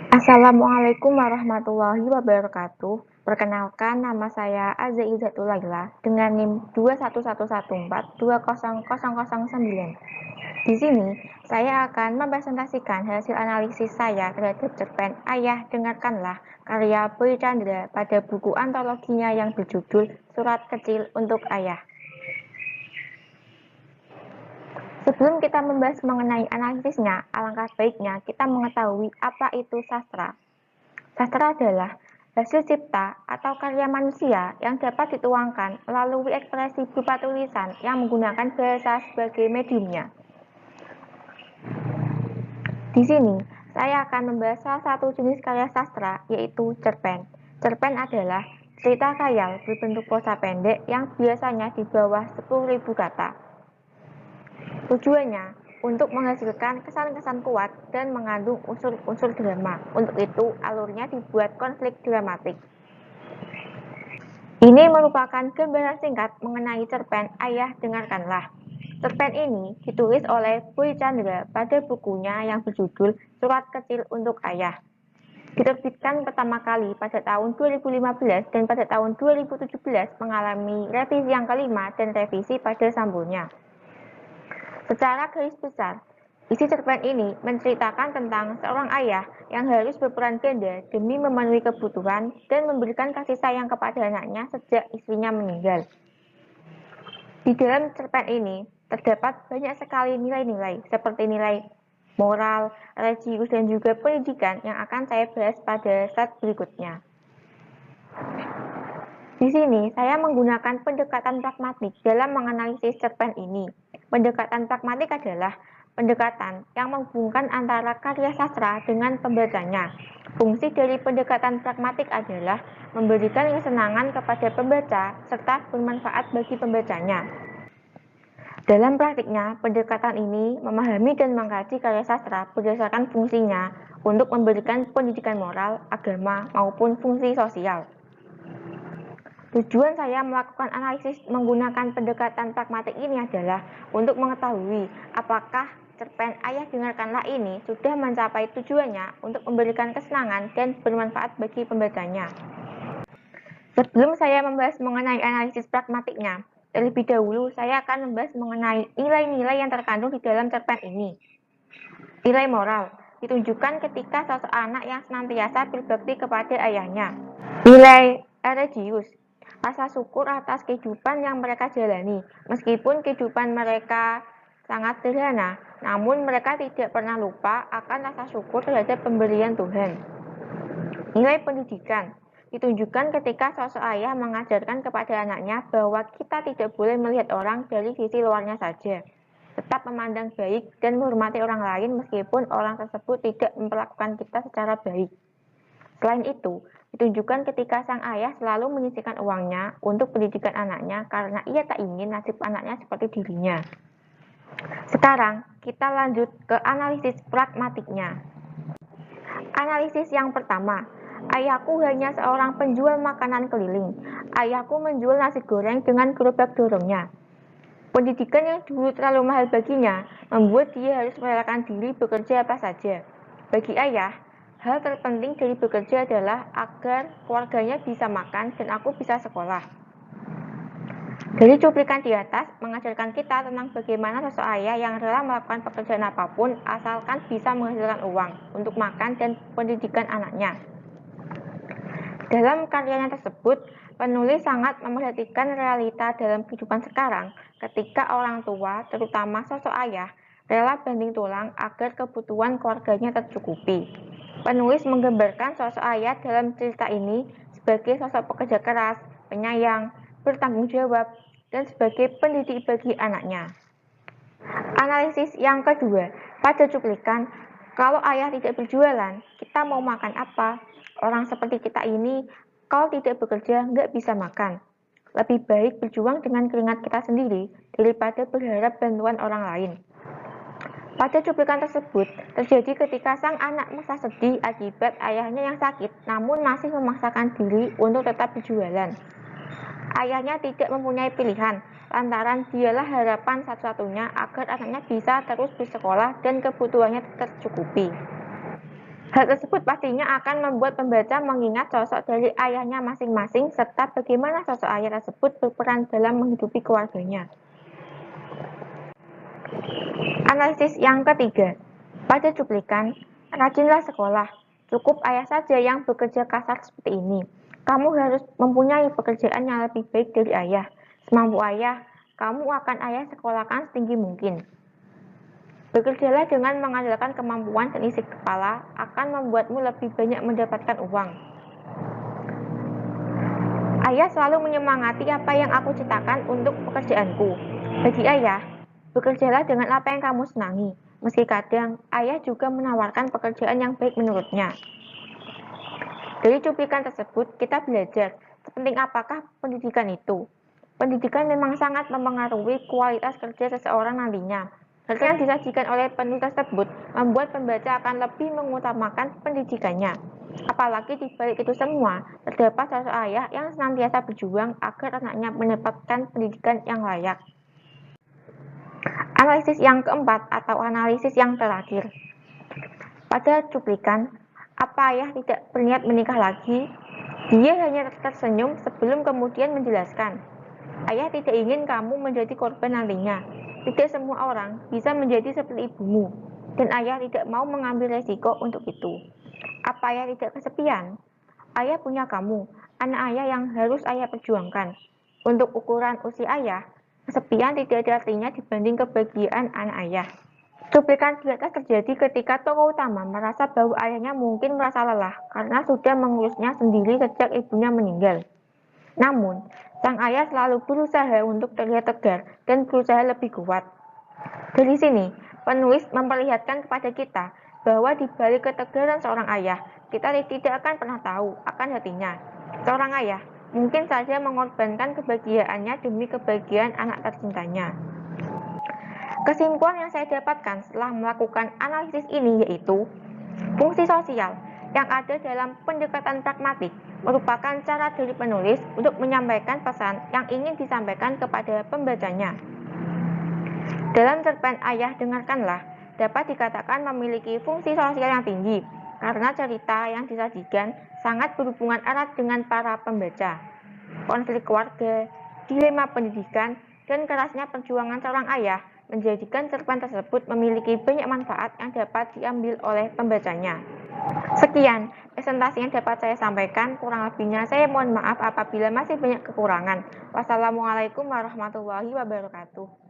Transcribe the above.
Assalamualaikum warahmatullahi wabarakatuh. Perkenalkan, nama saya Aza Izzatul Laila dengan NIM 21114200009. Di sini, saya akan mempresentasikan hasil analisis saya terhadap cerpen Ayah Dengarkanlah karya Boy Chandra pada buku antologinya yang berjudul Surat Kecil untuk Ayah. Sebelum kita membahas mengenai analisisnya, alangkah baiknya kita mengetahui apa itu sastra. Sastra adalah hasil cipta atau karya manusia yang dapat dituangkan melalui ekspresi berupa tulisan yang menggunakan bahasa sebagai mediumnya. Di sini, saya akan membahas salah satu jenis karya sastra, yaitu cerpen. Cerpen adalah cerita khayal berbentuk prosa pendek yang biasanya di bawah 10.000 kata. Tujuannya untuk menghasilkan kesan-kesan kuat dan mengandung unsur-unsur drama. Untuk itu, alurnya dibuat konflik dramatik. Ini merupakan gambaran singkat mengenai cerpen Ayah Dengarkanlah. Cerpen ini ditulis oleh Boy Chandra pada bukunya yang berjudul Surat Kecil untuk Ayah. Diterbitkan pertama kali pada tahun 2015 dan pada tahun 2017 mengalami revisi yang kelima dan revisi pada sambungnya. Secara garis besar, isi cerpen ini menceritakan tentang seorang ayah yang harus berperan ganda demi memenuhi kebutuhan dan memberikan kasih sayang kepada anaknya sejak istrinya meninggal. Di dalam cerpen ini terdapat banyak sekali nilai-nilai seperti nilai moral, religius, dan juga pendidikan yang akan saya bahas pada slide berikutnya. Di sini, saya menggunakan pendekatan pragmatik dalam menganalisis cerpen ini. Pendekatan pragmatik adalah pendekatan yang menghubungkan antara karya sastra dengan pembacanya. Fungsi dari pendekatan pragmatik adalah memberikan kesenangan kepada pembaca serta bermanfaat bagi pembacanya. Dalam praktiknya, pendekatan ini memahami dan mengkaji karya sastra berdasarkan fungsinya untuk memberikan pendidikan moral, agama, maupun fungsi sosial. Tujuan saya melakukan analisis menggunakan pendekatan pragmatik ini adalah untuk mengetahui apakah cerpen Ayah Dengarkanlah ini sudah mencapai tujuannya untuk memberikan kesenangan dan bermanfaat bagi pembacanya. Sebelum saya membahas mengenai analisis pragmatiknya, terlebih dahulu saya akan membahas mengenai nilai-nilai yang terkandung di dalam cerpen ini. Nilai moral ditunjukkan ketika sosok anak yang senantiasa berbakti kepada ayahnya. Nilai religius, rasa syukur atas kehidupan yang mereka jalani. Meskipun kehidupan mereka sangat sederhana, namun mereka tidak pernah lupa akan rasa syukur terhadap pemberian Tuhan. Nilai pendidikan ditunjukkan ketika sosok ayah mengajarkan kepada anaknya bahwa kita tidak boleh melihat orang dari sisi luarnya saja. Tetap memandang baik dan menghormati orang lain meskipun orang tersebut tidak memperlakukan kita secara baik. Selain itu, ditunjukkan ketika sang ayah selalu menyisihkan uangnya untuk pendidikan anaknya karena ia tak ingin nasib anaknya seperti dirinya. Sekarang, kita lanjut ke analisis pragmatiknya. Analisis yang pertama, ayahku hanya seorang penjual makanan keliling. Ayahku menjual nasi goreng dengan gerobak dorongnya. Pendidikan yang dulu terlalu mahal baginya membuat dia harus merelakan diri bekerja apa saja. Bagi ayah, hal terpenting dari bekerja adalah agar keluarganya bisa makan dan aku bisa sekolah. Dari cuplikan di atas mengajarkan kita tentang bagaimana sosok ayah yang rela melakukan pekerjaan apapun asalkan bisa menghasilkan uang untuk makan dan pendidikan anaknya. Dalam karyanya tersebut, penulis sangat memperhatikan realita dalam kehidupan sekarang ketika orang tua, terutama sosok ayah, rela banting tulang agar kebutuhan keluarganya tercukupi. Penulis menggambarkan sosok ayah dalam cerita ini sebagai sosok pekerja keras, penyayang, bertanggung jawab, dan sebagai pendidik bagi anaknya. Analisis yang kedua, pada cuplikan, kalau ayah tidak berjualan, kita mau makan apa? Orang seperti kita ini, kalau tidak bekerja, nggak bisa makan. Lebih baik berjuang dengan keringat kita sendiri daripada berharap bantuan orang lain. Pada cuplikan tersebut, terjadi ketika sang anak merasa sedih akibat ayahnya yang sakit, namun masih memaksakan diri untuk tetap berjualan. Ayahnya tidak mempunyai pilihan, lantaran dialah harapan satu-satunya agar anaknya bisa terus bersekolah dan kebutuhannya tercukupi. Hal tersebut pastinya akan membuat pembaca mengingat sosok dari ayahnya masing-masing serta bagaimana sosok ayah tersebut berperan dalam menghidupi keluarganya. Analisis yang ketiga. Pada cuplikan, rajinlah sekolah. Cukup ayah saja yang bekerja kasar seperti ini. Kamu harus mempunyai pekerjaan yang lebih baik dari ayah. Semampu ayah, kamu akan ayah sekolahkan setinggi mungkin. Bekerjalah dengan mengandalkan kemampuan dan isi kepala akan membuatmu lebih banyak mendapatkan uang. Ayah selalu menyemangati apa yang aku ciptakan untuk pekerjaanku. Bagi ayah, bekerjalah dengan apa yang kamu senangi. Meski kadang, ayah juga menawarkan pekerjaan yang baik menurutnya. Dari cuplikan tersebut, kita belajar sepenting apakah pendidikan itu. Pendidikan memang sangat mempengaruhi kualitas kerja seseorang nantinya. Hal yang disajikan oleh penulis tersebut membuat pembaca akan lebih mengutamakan pendidikannya. Apalagi di balik itu semua, terdapat sosok ayah yang senantiasa berjuang agar anaknya mendapatkan pendidikan yang layak. Analisis yang keempat atau analisis yang terakhir. Pada cuplikan, apa ayah tidak berniat menikah lagi? Dia hanya tersenyum sebelum kemudian menjelaskan, ayah tidak ingin kamu menjadi korban nantinya. Tidak semua orang bisa menjadi seperti ibumu, dan ayah tidak mau mengambil resiko untuk itu. Apa ayah tidak kesepian? Ayah punya kamu, anak ayah yang harus ayah perjuangkan. Untuk ukuran usia ayah, kesepian tidak ada artinya dibanding kebahagiaan anak ayah. Cuplikan di atas terjadi ketika tokoh utama merasa bahwa ayahnya mungkin merasa lelah karena sudah mengurusnya sendiri sejak ibunya meninggal. Namun, sang ayah selalu berusaha untuk terlihat tegar dan berusaha lebih kuat. Dari sini, penulis memperlihatkan kepada kita bahwa di balik ketegaran seorang ayah, kita tidak akan pernah tahu akan hatinya. Seorang ayah mungkin saja mengorbankan kebahagiaannya demi kebahagiaan anak tercintanya. Kesimpulan yang saya dapatkan setelah melakukan analisis ini yaitu fungsi sosial yang ada dalam pendekatan pragmatik merupakan cara dari penulis untuk menyampaikan pesan yang ingin disampaikan kepada pembacanya. Dalam cerpen Ayah Dengarkanlah dapat dikatakan memiliki fungsi sosial yang tinggi karena cerita yang disajikan sangat berhubungan erat dengan para pembaca. Konflik keluarga, dilema pendidikan, dan kerasnya perjuangan seorang ayah menjadikan cerpen tersebut memiliki banyak manfaat yang dapat diambil oleh pembacanya. Sekian presentasi yang dapat saya sampaikan, kurang lebihnya saya mohon maaf apabila masih banyak kekurangan. Wassalamualaikum warahmatullahi wabarakatuh.